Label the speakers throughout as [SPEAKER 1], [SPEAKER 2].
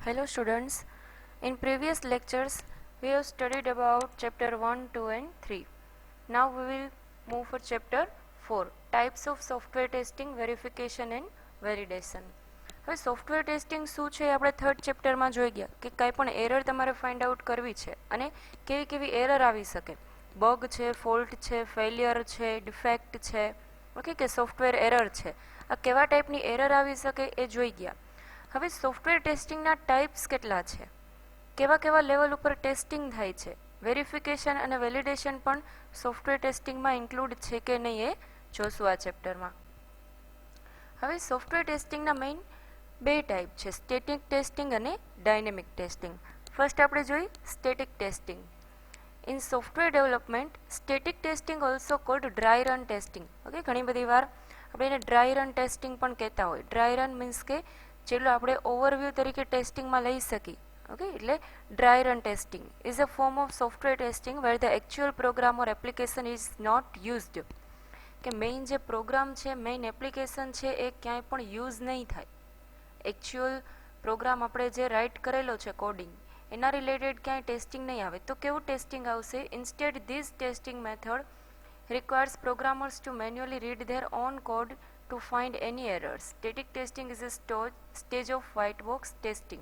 [SPEAKER 1] Hello students, in previous lectures we have studied about chapter 1, 2 and 3. Now we will move for chapter 4, types of software testing, verification and validation. હવે software testing શું છે આપણે third ચેપ્ટરમાં જોઈ ગયા કે કંઈ પણ એરર તમારે ફાઇન્ડ આઉટ કરવી છે અને કેવી કેવી એરર આવી શકે, બગ છે, ફોલ્ટ છે, ફેલિયર છે, ડિફેક્ટ છે, ઓકે, કે સોફ્ટવેર એરર છે, આ કેવા ટાઈપની એરર આવી શકે એ જોઈ ગયા. હવે સોફ્ટવેર ટેસ્ટિંગના ટાઈપ્સ કેટલા છે, કેવા કેવા લેવલ ઉપર ટેસ્ટિંગ થાય છે, વેરિફિકેશન અને વેલિડેશન પણ સોફ્ટવેર ટેસ્ટિંગમાં ઇન્ક્લુડ છે કે નહીં એ જોશું આ ચેપ્ટરમાં. હવે સોફ્ટવેર ટેસ્ટિંગના મેઇન બે ટાઈપ છે, સ્ટેટિક ટેસ્ટિંગ અને ડાયનેમિક ટેસ્ટિંગ. ફર્સ્ટ આપણે જોઈ static testing. In software development static testing also cold dry run testing. Okay, ઘણી બધી વાર આપણે એને ડ્રાય રન ટેસ્ટિંગ પણ કહેતા હોય. ડ્રાય રન મીન્સ કે જેટલું આપણે ઓવરવ્યૂ તરીકે ટેસ્ટિંગમાં લઈ શકીએ. ઓકે, એટલે dry run testing is a form of software testing where the actual program or application is not used. કે મેઇન જે પ્રોગ્રામ છે, મેઇન એપ્લિકેશન છે એ ક્યાંય પણ યુઝ નહીં થાય. એકચ્યુઅલ પ્રોગ્રામ આપણે જે રાઇટ કરેલો છે કોડિંગ, એના રિલેટેડ ક્યાંય ટેસ્ટિંગ નહીં આવે. તો કેવું ટેસ્ટિંગ આવશે? Instead this testing method requires programmers to manually read their own code to find any errors. Static testing is a stage of white box testing.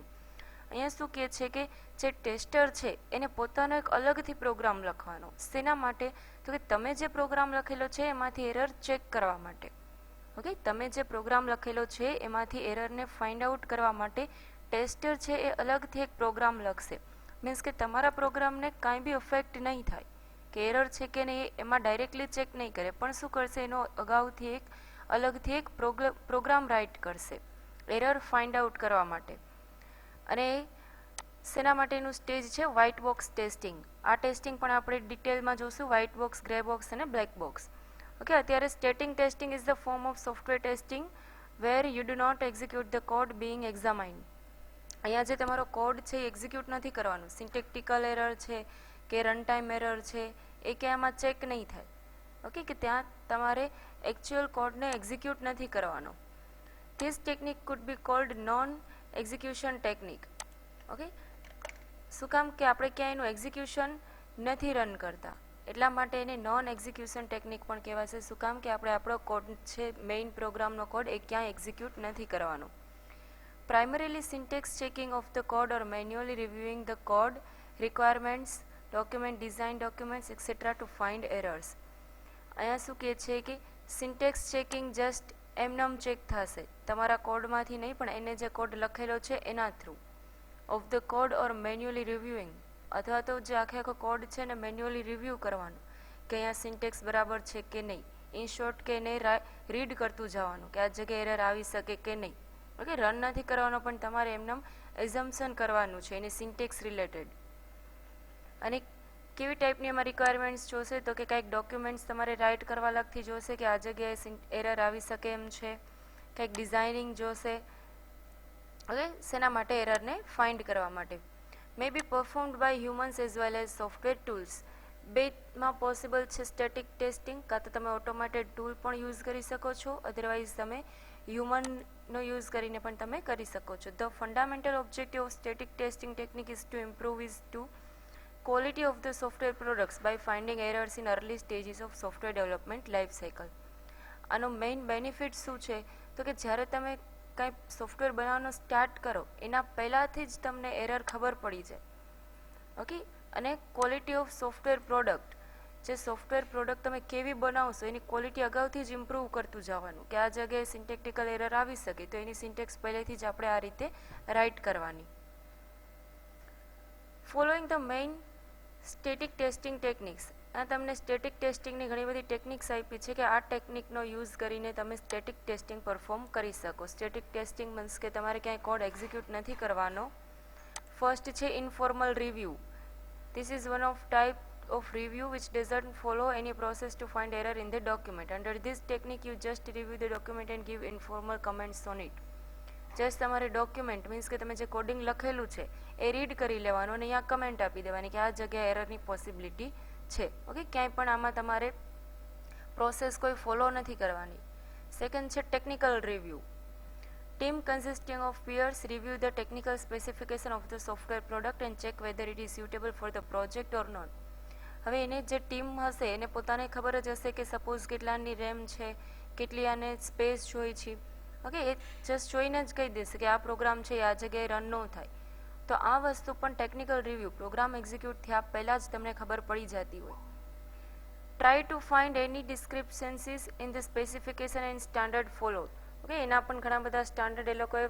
[SPEAKER 1] અહીંયા શું કહે છે કે જે ટેસ્ટર છે એને પોતાનો એક અલગથી પ્રોગ્રામ લખવાનો. શેના માટે? તો કે તમે જે પ્રોગ્રામ લખેલો છે એમાંથી એરર ચેક કરવા માટે. ઓકે, તમે જે પ્રોગ્રામ લખેલો છે એમાંથી એરરને ફાઇન્ડ આઉટ કરવા માટે ટેસ્ટર છે એ અલગથી એક પ્રોગ્રામ લખશે. મીન્સ કે તમારા પ્રોગ્રામને કાંઈ બી અફેક્ટ નહીં થાય, કે એરર છે કે નહીં એમાં ડાયરેક્ટલી ચેક નહીં કરે, પણ શું કરશે, એનો અગાઉથી એક અલગથી એક પ્રોગ્રામ રાઇટ કરશે એરર ફાઇન્ડ આઉટ કરવા માટે. અને શેના માટેનું સ્ટેજ છે? White box testing. આ ટેસ્ટિંગ પણ આપણે ડિટેલમાં જોશું, વ્હાઇટ બોક્સ, ગ્રે બોક્સ અને બ્લેક બોક્સ. ઓકે, અત્યારે static testing is the form of software testing where you do not execute the code being examined. અહીંયા જે તમારો કોડ છે એ એક્ઝિક્યુટ નથી કરવાનું. સિન્ટેક્ટિકલ એરર છે કે રન ટાઈમ એરર છે એ કે આમાં ચેક નહીં થાય. ઓકે, કે ત્યાં તમારે એકચ્યુઅલ કોડને એક્ઝિક્યુટ નથી કરવાનો. This technique food B cold non execution technique. Okay, શું કામ? કે આપણે ક્યાંય એનું એક્ઝિક્યુશન નથી રન કરતા, એટલા માટે એને નોન એક્ઝિક્યુશન ટેકનિક પણ કહેવાશે. શું કામ? કે આપણે આપણો કોડ છે, મેઇન પ્રોગ્રામનો કોડ એ ક્યાંય એક્ઝિક્યુટ નથી કરવાનો. Primarily syntax checking of the code or manually reviewing the code requirements document, design documents etcetera to find errors. અહીંયા શું કહે છે કે સિન્ટેક્સ ચેકિંગ જસ્ટ એમનેમ ચેક થશે, તમારા કોડમાંથી નહીં પણ એને જે કોડ લખેલો છે એના through. Of the code or manually reviewing, અથવા તો જે આખો કોડ છે ને મેન્યુઅલી રિવ્યૂ કરવાનું કે અહીંયા સિન્ટેક્સ બરાબર છે કે નહીં. ઇન શોર્ટ કે એને રીડ કરતું જવાનું કે આ જગ્યાએ એરર આવી શકે કે નહીં. ઓકે, રન નથી કરવાનો પણ તમારે એમને એઝમ્પશન કરવાનું છે એની સિન્ટેક્સ રિલેટેડ. અને કેવી ટાઈપની એમાં રિક્વાયરમેન્ટ્સ જોશે? તો કે કંઈક ડોક્યુમેન્ટ્સ તમારે રાઇટ કરવા લાગથી જોશે કે આ જગ્યાએ એરર આવી શકે એમ છે, કંઈક ડિઝાઇનિંગ જોશે. ઓકે, શેના માટે? એરરને ફાઇન્ડ કરવા માટે. May be performed by humans as well as software tools. બેમાં પોસિબલ છે સ્ટેટિક ટેસ્ટિંગ, કાં તો તમે ઓટોમેટેડ ટૂલ પણ યુઝ કરી શકો છો, અધરવાઇઝ તમે હ્યુમનનો યુઝ કરીને પણ તમે કરી શકો છો. The fundamental objective of static testing technique is to improve is to quality of the software products by finding errors in early stages of software development life cycle. આનો મેઇન બેનિફિટ શું છે? તો કે જ્યારે તમે કાંઈ સોફ્ટવેર બનાવવાનું start કરો એના પહેલાંથી જ તમને એરર ખબર પડી જાય. ઓકે, અને ક્વોલિટી ઓફ સોફ્ટવેર પ્રોડક્ટ, જે સોફ્ટવેર પ્રોડક્ટ તમે કેવી બનાવશો એની ક્વોલિટી અગાઉથી જ ઇમ્પ્રૂવ કરતું જવાનું કે આ જગ્યાએ સિન્ટેક્ટિકલ એરર આવી શકે તો એની સિન્ટેક્સ પહેલેથી જ આપણે આ રીતે રાઇટ કરવાની. Following the main static testing techniques. આ તમને સ્ટેટિક ટેસ્ટિંગની ઘણી બધી ટેકનિક્સ આપી છે કે આ ટેકનિકનો યુઝ કરીને તમે સ્ટેટિક ટેસ્ટિંગ પરફોર્મ કરી શકો. સ્ટેટિક ટેસ્ટિંગ મીન્સ કે તમારે ક્યાંય કોડ એક્ઝિક્યુટ નથી કરવાનો. ફર્સ્ટ છે informal review. This is one of type of review which doesn't follow any process to find error in the document. Under this technique you just review the document and give informal comments on it. Just તમારે document means કે તમે જે coding લખેલું છે A read કરી લેવાનું અને અહીંયા કમેન્ટ આપી દેવાની કે આ જગ્યાએ એરરની પોસિબિલિટી છે. ઓકે, ક્યાંય પણ આમાં તમારે પ્રોસેસ કોઈ ફોલો નથી કરવાની. સેકન્ડ છે technical review. Team consisting of peers review the technical specification of the software product and check whether it is suitable for the project or not. હવે એને જે ટીમ હશે એને પોતાને ખબર જ હશે કે સપોઝ કેટલાની રેમ છે, કેટલી આને સ્પેસ જોઈ છે, ઓકે, એ જસ્ટ જોઈને જ કહી દેશે કે આ પ્રોગ્રામ છે એ આ જગ્યાએ રન ન થાય. તો આ વસ્તુ પણ ટેકનિકલ રિવ્યૂ પ્રોગ્રામ એક્ઝિક્યુટ થયા પહેલાં જ તમને ખબર પડી જતી હોય. Try to find any discrepancies in the specification and standard follow. Okay, એના પણ ઘણા બધા સ્ટાન્ડર્ડ એ લોકોએ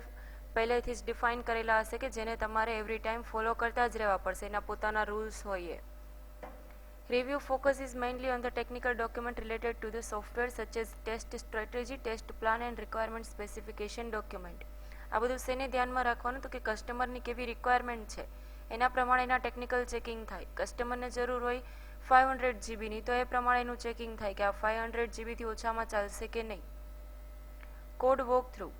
[SPEAKER 1] પહેલેથી જ ડિફાઇન કરેલા હશે કે જેને તમારે એવરી ટાઈમ ફોલો કરતા જ રહેવા પડશે, એના પોતાના રૂલ્સ હોય. Review focuses mainly on the technical document related to the software such as test strategy, test plan and requirement specification document. આ બધું શેને ધ્યાનમાં રાખવાનું તો કે કસ્ટમરની કેવી રિક્વાયરમેન્ટ છે એના પ્રમાણે એના ટેકનિકલ ચેકિંગ થાય. કસ્ટમરને જરૂર હોય 500 જીબીની તો એ પ્રમાણેનું ચેકિંગ થાય કે આ 500 જીબીથી ઓછામાં ચાલશે કે નહીં. Code walk through.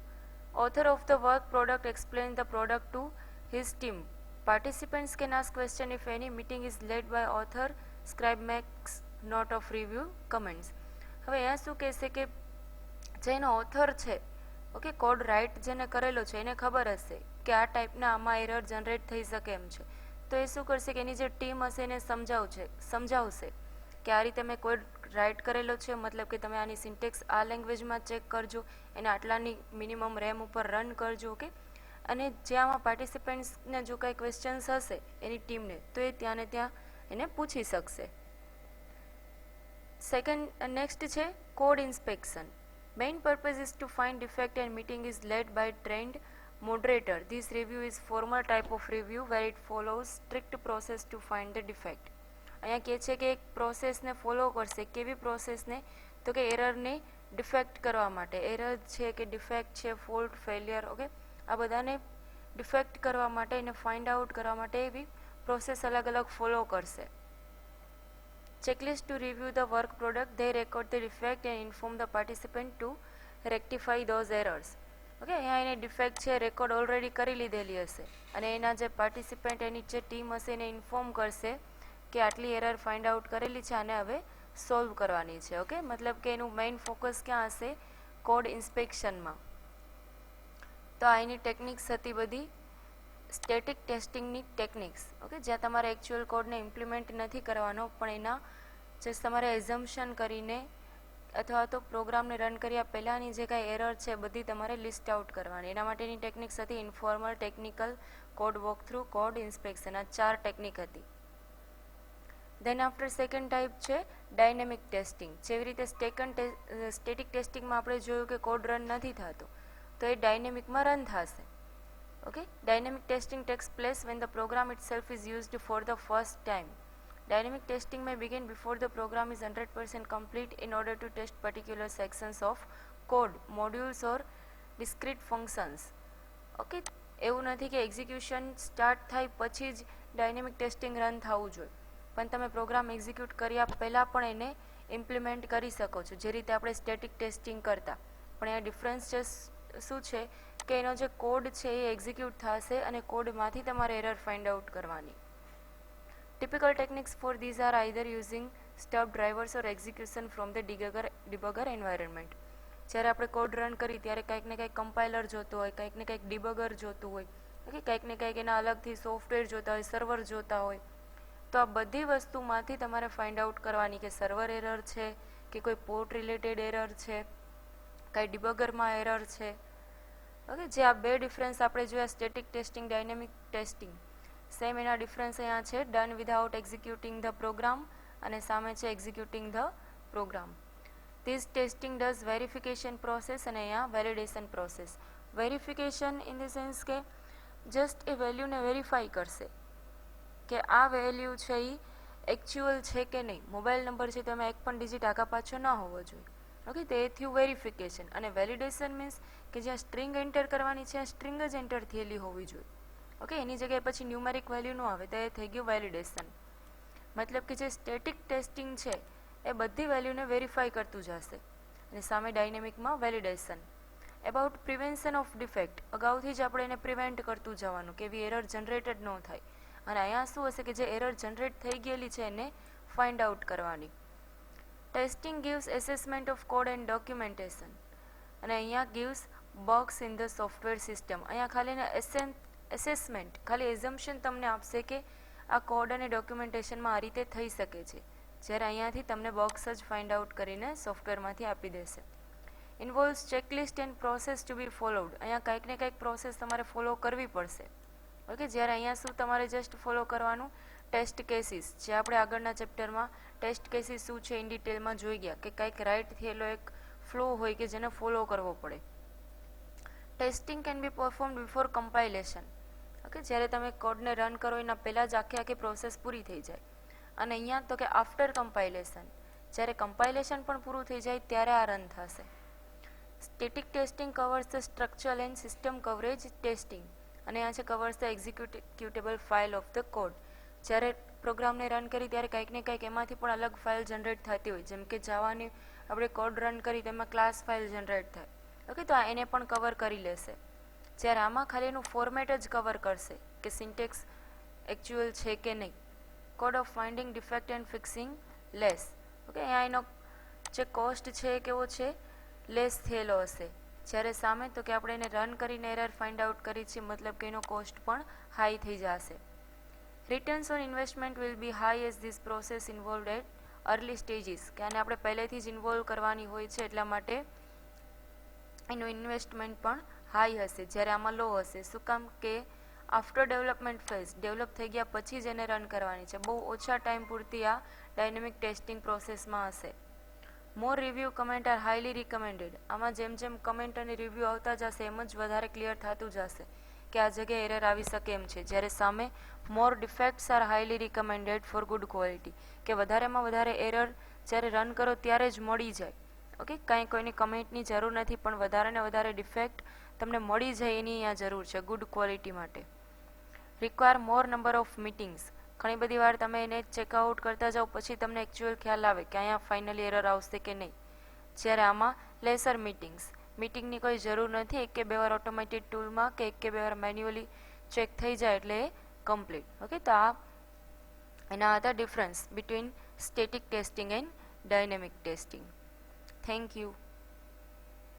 [SPEAKER 1] Author of the work product explains the product to his team. Participants can ask question if any. Meeting is led by author. Scribe makes note of review comments. હવે અહીંયા શું કહેશે કે જેનો author છે, okay, code right જેને કરેલો છે એને ખબર હશે કે આ ટાઈપના આમાં એરર જનરેટ થઈ શકે એમ છે. તો એ શું કરશે કે એની જે ટીમ હશે એને સમજાવશે કે આ રીતે મેં કોડ રાઇટ કરેલો છે, મતલબ કે તમે આની સિન્ટેક્સ આ લેંગ્વેજમાં ચેક કરજો, એને આટલાની મિનિમમ રેમ ઉપર રન કરજો, ઓકે. અને જે આમાં પાર્ટિસિપન્ટ્સને જો કાંઈ ક્વેશ્ચન્સ હશે એની ટીમને તો એ ત્યાં ને ત્યાં એને પૂછી શકશે. નેક્સ્ટ છે code inspection. Main purpose is to find defect and meeting is led by trained moderator. This review is formal type of review where it follows strict process to find the defect. અહીંયા કહે છે કે એક પ્રોસેસને follow કરશે. કેવી પ્રોસેસને તો કે એરરને ડિફેક્ટ કરવા માટે. એરર છે કે ડિફેક્ટ છે, ફોલ્ટ, ફેલિયર, ઓકે, આ બધાને ડિફેક્ટ કરવા માટે એને ફાઇન્ડ આઉટ કરવા માટે એવી પ્રોસેસ અલગ અલગ ફોલો કરશે. Checklist to review the work product. They record the defect and inform the participant to rectify those errors. Okay, અહીંયા એને ડિફેક્ટ છે રેકોર્ડ ઓલરેડી કરી લીધેલી હશે અને એના જે પાર્ટિસિપન્ટ એની જે ટીમ હશે એને ઇન્ફોર્મ કરશે કે આટલી એરર ફાઇન્ડ આઉટ કરેલી છે અને હવે સોલ્વ કરવાની છે. ઓકે, મતલબ કે એનું મેઇન ફોકસ ક્યાં હશે? કોડ ઇન્સ્પેક્શનમાં. તો આ એની ટેકનિક્સ હતી બધી સ્ટેટિક ટેસ્ટિંગની ટેકનિક્સ. ઓકે, જ્યાં તમારે એકચ્યુઅલ કોડને ઇમ્પ્લિમેન્ટ નથી કરવાનો પણ એના જે તમારે એઝમ્પશન કરીને અથવા તો પ્રોગ્રામને રન કર્યા પહેલાંની જે કાંઈ એરર છે બધી તમારે લિસ્ટ આઉટ કરવાની. એના માટેની ટેકનિક્સ હતી informal, technical, code walk through, code inspection. આ 4 ટેકનિક હતી. દેન આફ્ટર સેકન્ડ ટાઈપ છે ડાયનેમિક ટેસ્ટિંગ. જેવી રીતે સ્ટેટિક ટેસ્ટિંગમાં આપણે જોયું કે કોડ રન નથી થતો તો એ ડાયનેમિકમાં રન થશે. Okay, dynamic testing takes place when the program itself is used for the first time. Dynamic testing may begin before the program is 100% complete in order to test particular sections of code, modules or discrete functions. Okay, એવું નથી કે execution start થાય પછી જ dynamic testing run થવું જોઈએ, પણ તમે પ્રોગ્રામ એક્ઝિક્યુટ કર્યા પહેલાં પણ એને ઇમ્પ્લિમેન્ટ કરી શકો છો જે રીતે આપણે સ્ટેટિક ટેસ્ટિંગ કરતા. પણ એ ડિફરન્સ શું છે કે એનો જે કોડ છે એ એક્ઝિક્યુટ થશે અને કોડમાંથી તમારે એરર ફાઇન્ડ આઉટ કરવાની. Typical techniques for these are either using stub drivers or execution from the debugger environment. જ્યારે આપણે કોડ રન કરી ત્યારે કંઈક ને કંઈક કમ્પાઇલર જોતું હોય, કંઈક ને કંઈક ડિબગર જોતું હોય, ઓકે, કંઈક ને કંઈક એના અલગથી સોફ્ટવેર જોતા હોય, સર્વર જોતા હોય. તો આ બધી વસ્તુમાંથી તમારે ફાઇન્ડ આઉટ કરવાની કે સર્વર એરર છે કે કોઈ પોર્ટ રિલેટેડ એરર છે, કાંઈ ડિબગરમાં એરર છે. ઓકે, જે આ બે ડિફરન્સ આપણે જોયા static testing, dynamic testing, same એના ડિફરન્સ અહીંયા છે done without executing the program અને સામે છે executing the program. This testing does verification process અને અહીંયા validation process. Verification in the sense કે જસ્ટ એ વેલ્યુને વેરીફાઈ કરશે કે આ વેલ્યુ છે એ એકચ્યુઅલ છે કે નહીં. મોબાઈલ નંબર છે તો એમાં એક પણ ડિજિટ આગા પાછો ન હોવો જોઈએ. ઓકે, તો એ થયું વેરિફિકેશન. અને વેલિડેશન મીન્સ કે જ્યાં સ્ટ્રિંગ એન્ટર કરવાની છે આ સ્ટ્રિંગ જ એન્ટર થયેલી હોવી જોઈએ. ઓકે, એની જગ્યાએ પછી ન્યુમેરિક વેલ્યુ ન આવે તો એ થઈ ગયું વેલિડેશન. મતલબ કે જે સ્ટેટિક ટેસ્ટિંગ છે એ બધી વેલ્યુને વેરીફાઈ કરતું જશે અને સામે ડાયનેમિકમાં validation. About prevention of defect. અગાઉથી જ આપણે એને પ્રિવેન્ટ કરતું જવાનું કે એવી એરર જનરેટેડ ન થાય. અને અહીંયા શું હશે કે જે એરર જનરેટ થઈ ગયેલી છે એને ફાઇન્ડ આઉટ કરવાની. Testing gives assessment of code end documentation. અને અહીંયા gives bugs in the software system. અહીંયા ખાલી એસેસમેન્ટ, ખાલી એઝમ્પશન તમને આપશે કે આ કોડ અને ડોક્યુમેન્ટેશનમાં આ રીતે થઈ શકે છે, જ્યારે અહીંયાથી તમને બગ્સ જ ફાઇન્ડ આઉટ કરીને સોફ્ટવેરમાંથી આપી દેશે. Involves checklist and process to be followed. અહીંયા કંઈક ને કંઈક પ્રોસેસ તમારે ફોલો કરવી પડશે. ઓકે, જ્યારે અહીંયા શું તમારે જસ્ટ ફોલો કરવાનું, ટેસ્ટ કેસીસ, જે આપણે આગળના ચેપ્ટરમાં ટેસ્ટ કેસીસ શું છે ઇન ડિટેલમાં જોઈ ગયા કે કંઈક રાઇટ થયેલો એક ફ્લો હોય કે જેને ફોલો કરવો પડે. Testing can be perform before compilation. Okay, જ્યારે તમે કોડને રન કરો એના પહેલાં જ આખી પ્રોસેસ પૂરી થઈ જાય. અને અહીંયા તો કે આફ્ટર કમ્પાઇલેશન, જ્યારે કમ્પાઇલેશન પણ પૂરું થઈ જાય ત્યારે આ રન થશે. Static testing covers the structural and system coverage testing. અને આ છે covers the executable file of the code. જ્યારે પ્રોગ્રામને રન કરી ત્યારે કંઈક ને કંઈક એમાંથી પણ અલગ ફાઇલ જનરેટ થતી હોય, જેમ કે જાવાની આપણે કોડ રન કરી તેમાં ક્લાસ ફાઇલ જનરેટ થાય. ઓકે, તો આ એને પણ કવર કરી લેશે. જ્યારે આમાં ખાલી એનું ફોર્મેટ જ કવર કરશે કે સિન્ટેક્સ એકચ્યુઅલ છે કે નહીં. Code of finding defect and fixing less. Okay, અહીંયા એનો જે કોસ્ટ છે એ કેવો છે, લેસ થયેલો હશે. જ્યારે સામે તો કે આપણે એને રન કરીને એરર ફાઇન્ડ આઉટ કરી છે, મતલબ કે એનો કોસ્ટ પણ હાઈ થઈ જશે. Returns on investment will be high as this process involved at early stages. કે આને આપણે પહેલેથી જ ઇન્વોલ્વ કરવાની હોય છે, એટલા માટે એનું ઇન્વેસ્ટમેન્ટ પણ હાઈ હશે, જ્યારે આમાં લો હશે. શું કામ કે આફ્ટર ડેવલપમેન્ટ ફેઝ, ડેવલપ થઈ ગયા પછી જ એને રન કરવાની છે. બહુ ઓછા ટાઈમ પૂરતી આ ડાયનેમિક ટેસ્ટિંગ પ્રોસેસમાં હશે. More review comment are highly recommended. આમાં જેમ જેમ કમેન્ટ અને રિવ્યૂ આવતા જશે એમ જ વધારે ક્લિયર થતું જશે કે આ જગ્યાએ એરર આવી શકે એમ છે. જ્યારે સામે more defects are highly recommended for good quality, કે વધારેમાં વધારે એરર જ્યારે રન કરો ત્યારે જ મળી જાય. ઓકે, કાંઈ કોઈની કમેન્ટની જરૂર નથી, પણ વધારે ને વધારે ડિફેક્ટ તમને મળી જાય એની અહીંયા જરૂર છે ગુડ ક્વોલિટી માટે. Require more number of meetings. ઘણી બધી વાર તમે એને ચેકઆઉટ કરતા જાઓ પછી તમને એકચ્યુઅલ ખ્યાલ આવે કે અહીંયા ફાઇનલી એરર આવશે કે નહીં. જ્યારે આમાં લેસર મીટિંગની કોઈ જરૂર નથી. એક કે બે વાર ઓટોમેટેડ ટૂલમાં કે એક કે બે વાર મેન્યુઅલી ચેક થઈ જાય એટલે એ કમ્પ્લીટ. ઓકે, તો આ એના હતા difference between static testing and dynamic testing. Thank you.